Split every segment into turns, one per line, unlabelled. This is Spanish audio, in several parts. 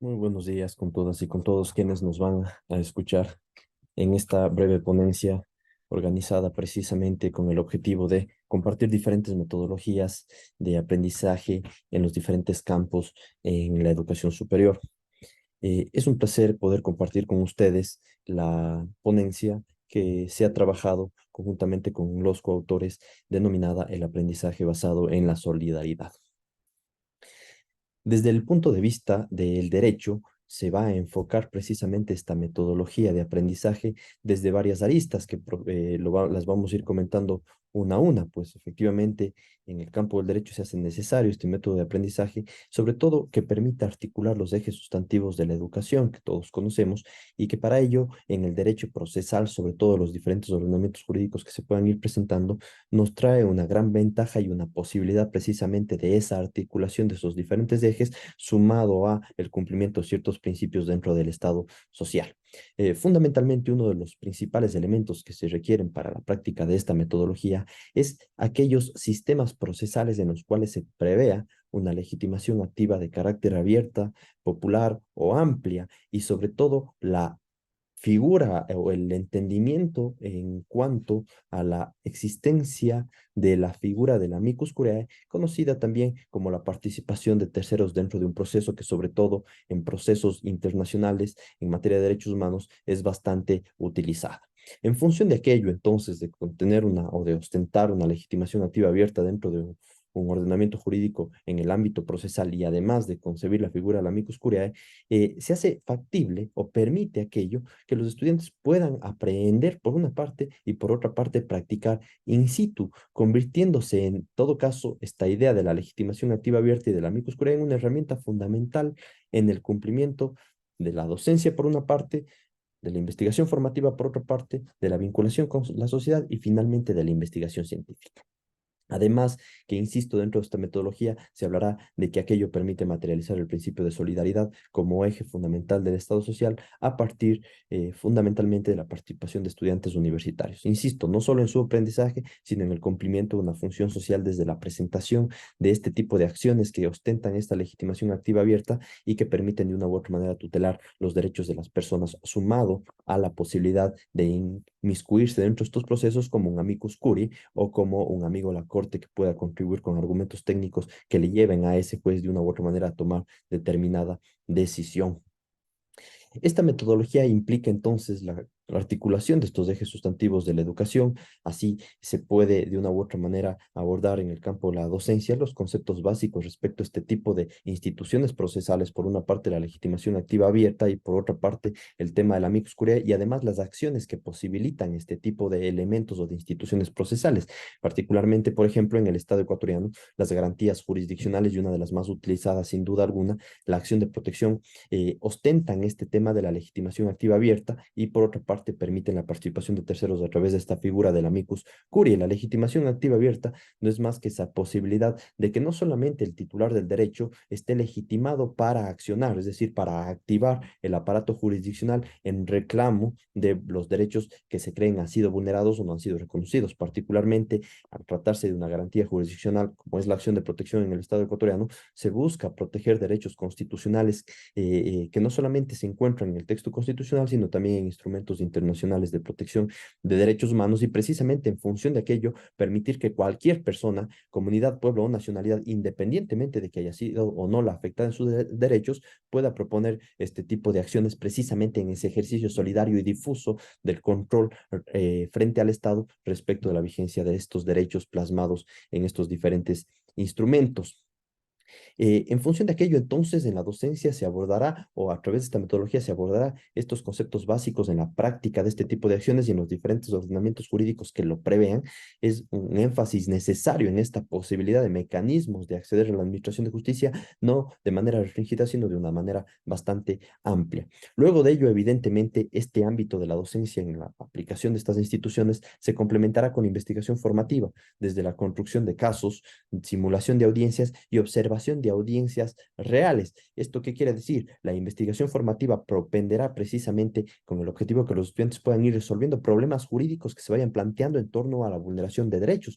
Muy buenos días con todas y con todos quienes nos van a escuchar en esta breve ponencia organizada precisamente con el objetivo de compartir diferentes metodologías de aprendizaje en los diferentes campos en la educación superior. Es un placer poder compartir con ustedes la ponencia que se ha trabajado conjuntamente con los coautores denominada El aprendizaje basado en la solidaridad. Desde el punto de vista del derecho, se va a enfocar precisamente esta metodología de aprendizaje desde varias aristas que las vamos a ir comentando una a una, pues efectivamente en el campo del derecho se hace necesario este método de aprendizaje, sobre todo que permita articular los ejes sustantivos de la educación que todos conocemos y que para ello en el derecho procesal, sobre todo los diferentes ordenamientos jurídicos que se puedan ir presentando, nos trae una gran ventaja y una posibilidad precisamente de esa articulación de esos diferentes ejes, sumado a el cumplimiento de ciertos principios dentro del Estado social. Fundamentalmente, uno de los principales elementos que se requieren para la práctica de esta metodología es aquellos sistemas procesales en los cuales se prevea una legitimación activa de carácter abierta, popular o amplia, y sobre todo la figura o el entendimiento en cuanto a la existencia de la figura del amicus curiae, conocida también como la participación de terceros dentro de un proceso que sobre todo en procesos internacionales en materia de derechos humanos es bastante utilizada. En función de aquello, entonces, de contener una o de ostentar una legitimación activa abierta dentro de un ordenamiento jurídico en el ámbito procesal y además de concebir la figura del amicus curiae, se hace factible o permite aquello que los estudiantes puedan aprender por una parte y por otra parte practicar in situ, convirtiéndose en todo caso esta idea de la legitimación activa abierta y de la amicus curiae en una herramienta fundamental en el cumplimiento de la docencia por una parte, de la investigación formativa por otra parte, de la vinculación con la sociedad y finalmente de la investigación científica. Además, que insisto, dentro de esta metodología se hablará de que aquello permite materializar el principio de solidaridad como eje fundamental del Estado social a partir fundamentalmente de la participación de estudiantes universitarios. Insisto, no solo en su aprendizaje, sino en el cumplimiento de una función social desde la presentación de este tipo de acciones que ostentan esta legitimación activa abierta y que permiten de una u otra manera tutelar los derechos de las personas, sumado a la posibilidad de inmiscuirse dentro de estos procesos como un amicus curiae o como un amigo de la corte que pueda contribuir con argumentos técnicos que le lleven a ese juez de una u otra manera a tomar determinada decisión. Esta metodología implica entonces la articulación de estos ejes sustantivos de la educación. Así se puede de una u otra manera abordar en el campo de la docencia los conceptos básicos respecto a este tipo de instituciones procesales, por una parte la legitimación activa abierta y por otra parte el tema de la amicus curiae y además las acciones que posibilitan este tipo de elementos o de instituciones procesales, particularmente por ejemplo en el Estado ecuatoriano, las garantías jurisdiccionales y una de las más utilizadas sin duda alguna, la acción de protección ostentan este tema de la legitimación activa abierta y por otra parte permiten la participación de terceros a través de esta figura del amicus curiae. La legitimación activa abierta no es más que esa posibilidad de que no solamente el titular del derecho esté legitimado para accionar, es decir, para activar el aparato jurisdiccional en reclamo de los derechos que se creen han sido vulnerados o no han sido reconocidos, particularmente al tratarse de una garantía jurisdiccional como es la acción de protección en el Estado ecuatoriano, se busca proteger derechos constitucionales que no solamente se encuentran en el texto constitucional, sino también en instrumentos internacionales de protección de derechos humanos y precisamente en función de aquello, permitir que cualquier persona, comunidad, pueblo o nacionalidad, independientemente de que haya sido o no la afectada en sus derechos, pueda proponer este tipo de acciones precisamente en ese ejercicio solidario y difuso del control frente al Estado respecto de la vigencia de estos derechos plasmados en estos diferentes instrumentos. En función de aquello, entonces, en la docencia se abordará, o a través de esta metodología se abordará estos conceptos básicos en la práctica de este tipo de acciones y en los diferentes ordenamientos jurídicos que lo prevean. Es un énfasis necesario en esta posibilidad de mecanismos de acceder a la administración de justicia, no de manera restringida, sino de una manera bastante amplia. Luego de ello, evidentemente, este ámbito de la docencia en la aplicación de estas instituciones se complementará con investigación formativa, desde la construcción de casos, simulación de audiencias y observación de audiencias reales. ¿Esto qué quiere decir? La investigación formativa propenderá precisamente con el objetivo de que los estudiantes puedan ir resolviendo problemas jurídicos que se vayan planteando en torno a la vulneración de derechos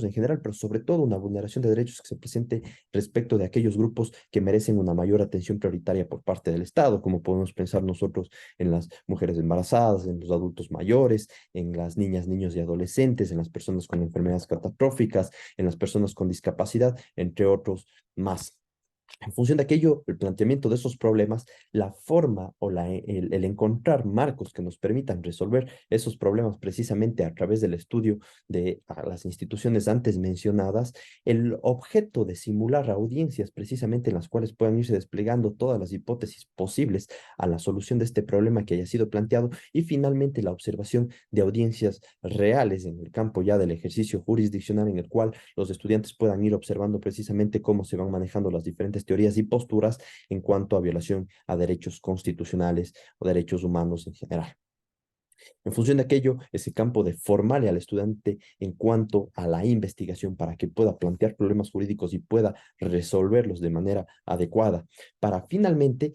en general, pero sobre todo una vulneración de derechos que se presente respecto de aquellos grupos que merecen una mayor atención prioritaria por parte del Estado, como podemos pensar nosotros en las mujeres embarazadas, en los adultos mayores, en las niñas, niños y adolescentes, en las personas con enfermedades catastróficas, en las personas con discapacidad, entre otros más. En función de aquello, el planteamiento de esos problemas, la forma o el encontrar marcos que nos permitan resolver esos problemas precisamente a través del estudio de las instituciones antes mencionadas, el objeto de simular audiencias precisamente en las cuales puedan irse desplegando todas las hipótesis posibles a la solución de este problema que haya sido planteado y finalmente la observación de audiencias reales en el campo ya del ejercicio jurisdiccional en el cual los estudiantes puedan ir observando precisamente cómo se van manejando las diferentes teorías y posturas en cuanto a violación a derechos constitucionales o derechos humanos en general. En función de aquello, ese campo de formarle al estudiante en cuanto a la investigación para que pueda plantear problemas jurídicos y pueda resolverlos de manera adecuada, para finalmente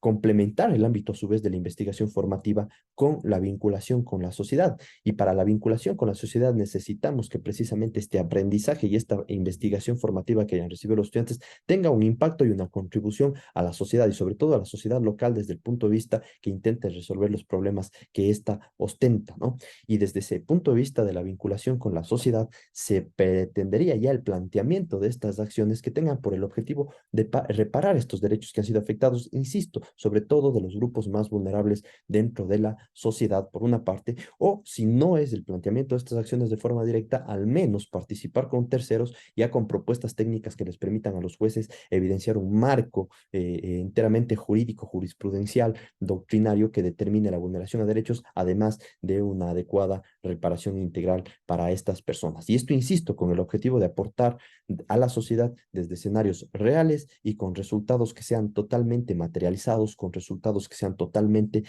complementar el ámbito a su vez de la investigación formativa con la vinculación con la sociedad. Y para la vinculación con la sociedad necesitamos que precisamente este aprendizaje y esta investigación formativa que hayan recibido los estudiantes tenga un impacto y una contribución a la sociedad y sobre todo a la sociedad local desde el punto de vista que intente resolver los problemas que ésta ostenta, ¿no? Y desde ese punto de vista de la vinculación con la sociedad se pretendería ya el planteamiento de estas acciones que tengan por el objetivo de reparar estos derechos que han sido afectados, insisto, sobre todo de los grupos más vulnerables dentro de la sociedad, por una parte, o si no es el planteamiento de estas acciones de forma directa, al menos participar con terceros, ya con propuestas técnicas que les permitan a los jueces evidenciar un marco enteramente jurídico, jurisprudencial, doctrinario que determine la vulneración a derechos, además de una adecuada reparación integral para estas personas. Y esto, insisto, con el objetivo de aportar a la sociedad desde escenarios reales y con resultados que sean totalmente materializados, con resultados que sean totalmente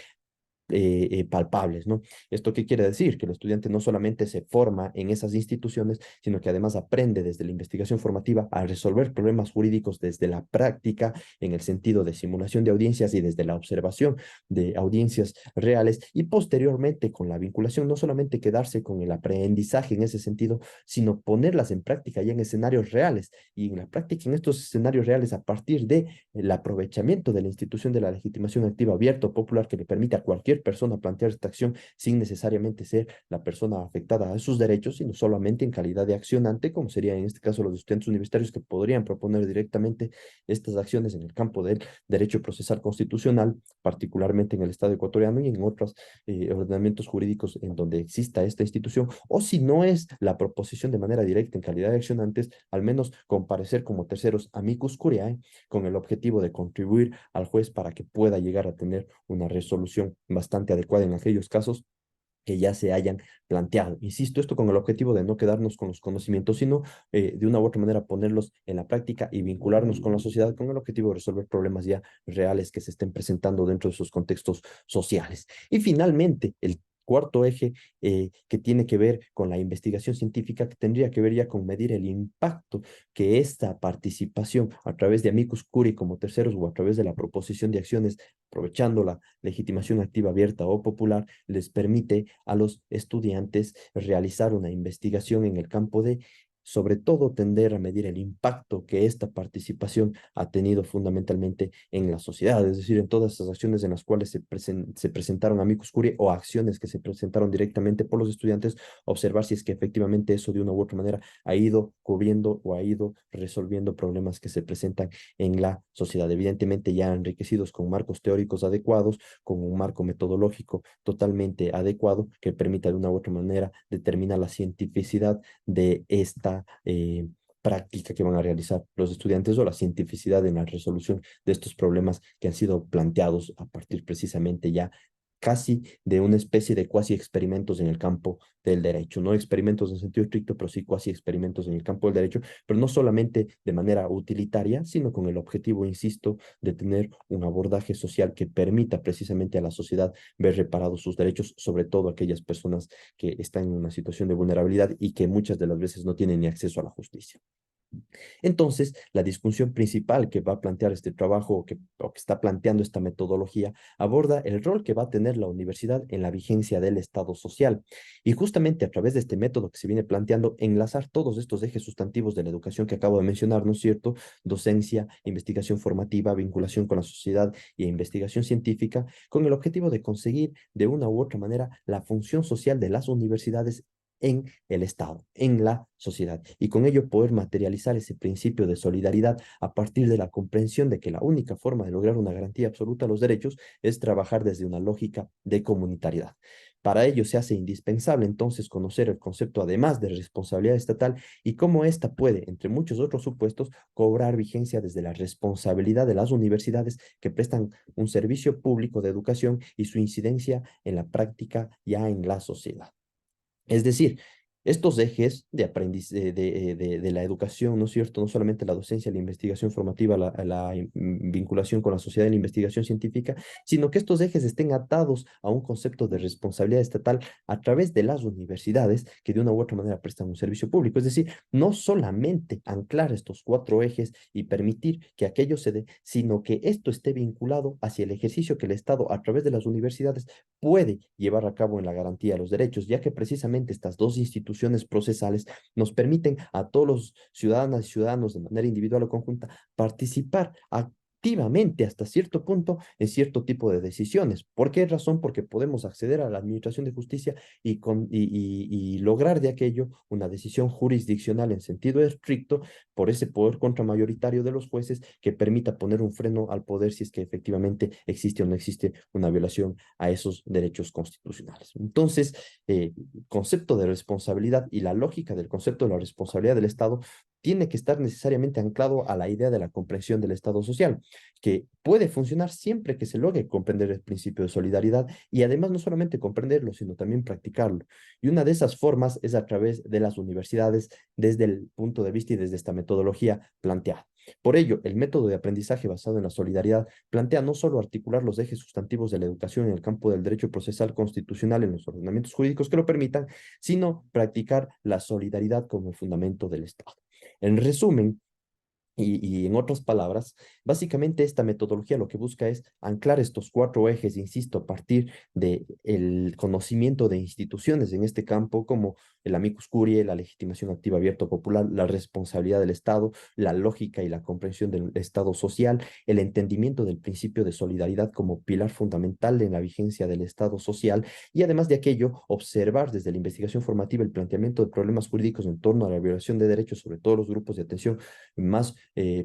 palpables, ¿no? ¿Esto qué quiere decir? Que el estudiante no solamente se forma en esas instituciones, sino que además aprende desde la investigación formativa a resolver problemas jurídicos desde la práctica, en el sentido de simulación de audiencias y desde la observación de audiencias reales y posteriormente con la vinculación, no solamente quedarse con el aprendizaje en ese sentido, sino ponerlas en práctica ya en escenarios reales y en la práctica en estos escenarios reales a partir de el aprovechamiento de la institución de la legitimación activa abierta o popular que le permite a cualquier persona plantear esta acción sin necesariamente ser la persona afectada a sus derechos, sino solamente en calidad de accionante, como sería en este caso los estudiantes universitarios que podrían proponer directamente estas acciones en el campo del derecho procesal constitucional, particularmente en el Estado ecuatoriano y en otros ordenamientos jurídicos en donde exista esta institución, o si no es la proposición de manera directa en calidad de accionantes, al menos comparecer como terceros amicus curiae con el objetivo de contribuir al juez para que pueda llegar a tener una resolución bastante adecuada en aquellos casos que ya se hayan planteado. Insisto, esto con el objetivo de no quedarnos con los conocimientos, sino de una u otra manera ponerlos en la práctica y vincularnos con la sociedad con el objetivo de resolver problemas ya reales que se estén presentando dentro de sus contextos sociales. Y finalmente, el cuarto eje que tiene que ver con la investigación científica, que tendría que ver ya con medir el impacto que esta participación a través de amicus curiae como terceros o a través de la proposición de acciones, aprovechando la legitimación activa abierta o popular, les permite a los estudiantes realizar una investigación en el campo de, sobre todo, tender a medir el impacto que esta participación ha tenido fundamentalmente en la sociedad, es decir, en todas esas acciones en las cuales se presentaron amicus curiae o acciones que se presentaron directamente por los estudiantes, observar si es que efectivamente eso de una u otra manera ha ido cubriendo o ha ido resolviendo problemas que se presentan en la sociedad, evidentemente ya enriquecidos con marcos teóricos adecuados, con un marco metodológico totalmente adecuado que permita de una u otra manera determinar la cientificidad de esta práctica que van a realizar los estudiantes o la cientificidad en la resolución de estos problemas que han sido planteados a partir precisamente ya casi de una especie de cuasi experimentos en el campo del derecho, no experimentos en sentido estricto, pero sí cuasi experimentos en el campo del derecho, pero no solamente de manera utilitaria, sino con el objetivo, insisto, de tener un abordaje social que permita precisamente a la sociedad ver reparados sus derechos, sobre todo aquellas personas que están en una situación de vulnerabilidad y que muchas de las veces no tienen ni acceso a la justicia. Entonces, la discusión principal que va a plantear este trabajo o que está planteando esta metodología aborda el rol que va a tener la universidad en la vigencia del Estado social. Y justamente a través de este método que se viene planteando, enlazar todos estos ejes sustantivos de la educación que acabo de mencionar, ¿no es cierto? Docencia, investigación formativa, vinculación con la sociedad y investigación científica, con el objetivo de conseguir de una u otra manera la función social de las universidades en el Estado, en la sociedad, y con ello poder materializar ese principio de solidaridad a partir de la comprensión de que la única forma de lograr una garantía absoluta de los derechos es trabajar desde una lógica de comunitariedad. Para ello se hace indispensable entonces conocer el concepto además de responsabilidad estatal y cómo ésta puede, entre muchos otros supuestos, cobrar vigencia desde la responsabilidad de las universidades que prestan un servicio público de educación y su incidencia en la práctica ya en la sociedad. Es decir, estos ejes de aprendizaje de la educación, ¿no es cierto? No solamente la docencia, la investigación formativa, vinculación con la sociedad y la investigación científica, sino que estos ejes estén atados a un concepto de responsabilidad estatal a través de las universidades que de una u otra manera prestan un servicio público. Es decir, no solamente anclar estos cuatro ejes y permitir que aquello se dé, sino que esto esté vinculado hacia el ejercicio que el Estado a través de las universidades puede llevar a cabo en la garantía de los derechos, ya que precisamente estas dos instituciones procesales nos permiten a todos los ciudadanas y ciudadanos de manera individual o conjunta participar activamente hasta cierto punto en cierto tipo de decisiones. ¿Por qué razón? Porque podemos acceder a la administración de justicia y lograr de aquello una decisión jurisdiccional en sentido estricto por ese poder contramayoritario de los jueces que permita poner un freno al poder si es que efectivamente existe o no existe una violación a esos derechos constitucionales. Entonces, concepto de responsabilidad y la lógica del concepto de la responsabilidad del Estado tiene que estar necesariamente anclado a la idea de la comprensión del Estado social, que puede funcionar siempre que se logre comprender el principio de solidaridad y además no solamente comprenderlo, sino también practicarlo. Y una de esas formas es a través de las universidades desde el punto de vista y desde esta metodología planteada. Por ello, el método de aprendizaje basado en la solidaridad plantea no solo articular los ejes sustantivos de la educación en el campo del derecho procesal constitucional en los ordenamientos jurídicos que lo permitan, sino practicar la solidaridad como el fundamento del Estado. En resumen, y en otras palabras, básicamente esta metodología lo que busca es anclar estos cuatro ejes, insisto, a partir del conocimiento de instituciones en este campo, como el amicus curiae, la legitimación activa abierta popular, la responsabilidad del Estado, la lógica y la comprensión del Estado social, el entendimiento del principio de solidaridad como pilar fundamental en la vigencia del Estado social, y además de aquello, observar desde la investigación formativa el planteamiento de problemas jurídicos en torno a la violación de derechos, sobre todo los grupos de atención más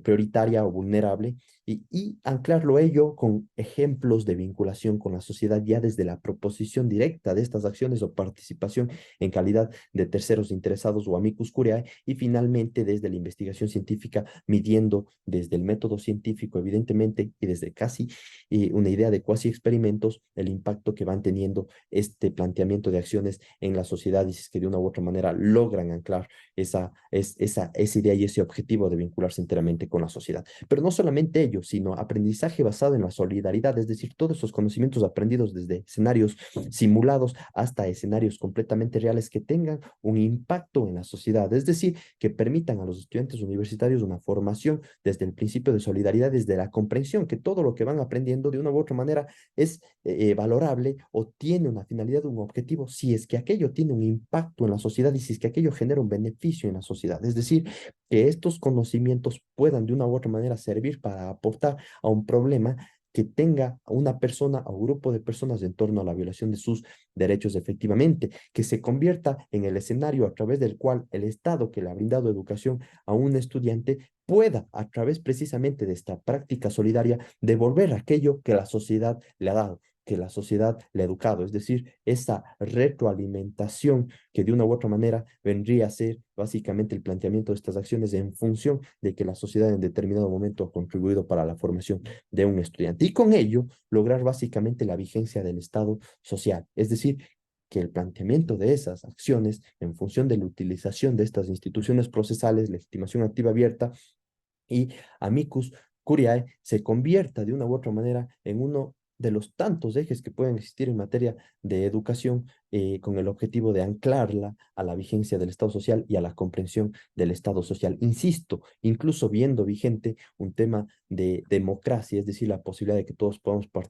prioritaria o vulnerable, y anclarlo ello con ejemplos de vinculación con la sociedad ya desde la proposición directa de estas acciones o participación en calidad de terceros interesados o amicus curiae, y finalmente desde la investigación científica, midiendo desde el método científico, evidentemente, y desde casi una idea de cuasi experimentos, el impacto que van teniendo este planteamiento de acciones en la sociedad y si es que de una u otra manera logran anclar esa idea y ese objetivo de vincularse enteramente con la sociedad. Pero no solamente ello, sino aprendizaje basado en la solidaridad, es decir, todos esos conocimientos aprendidos desde escenarios simulados hasta escenarios completamente reales que tengan un impacto en la sociedad, es decir, que permitan a los estudiantes universitarios una formación desde el principio de solidaridad, desde la comprensión que todo lo que van aprendiendo de una u otra manera es valorable o tiene una finalidad, un objetivo, si es que aquello tiene un impacto en la sociedad y si es que aquello genera un beneficio en la sociedad. Es decir, que estos conocimientos puedan de una u otra manera servir para aportar a un problema que tenga a una persona o grupo de personas en torno a la violación de sus derechos efectivamente, que se convierta en el escenario a través del cual el Estado que le ha brindado educación a un estudiante pueda, a través precisamente de esta práctica solidaria, devolver aquello que la sociedad le ha dado, que la sociedad le ha educado, es decir, esa retroalimentación que de una u otra manera vendría a ser básicamente el planteamiento de estas acciones en función de que la sociedad en determinado momento ha contribuido para la formación de un estudiante. Y con ello, lograr básicamente la vigencia del Estado social, es decir, que el planteamiento de esas acciones en función de la utilización de estas instituciones procesales, legitimación activa abierta y amicus curiae, se convierta de una u otra manera en uno de los tantos ejes que pueden existir en materia de educación, con el objetivo de anclarla a la vigencia del Estado social y a la comprensión del Estado social. Insisto, incluso viendo vigente un tema de democracia, es decir, la posibilidad de que todos podamos participar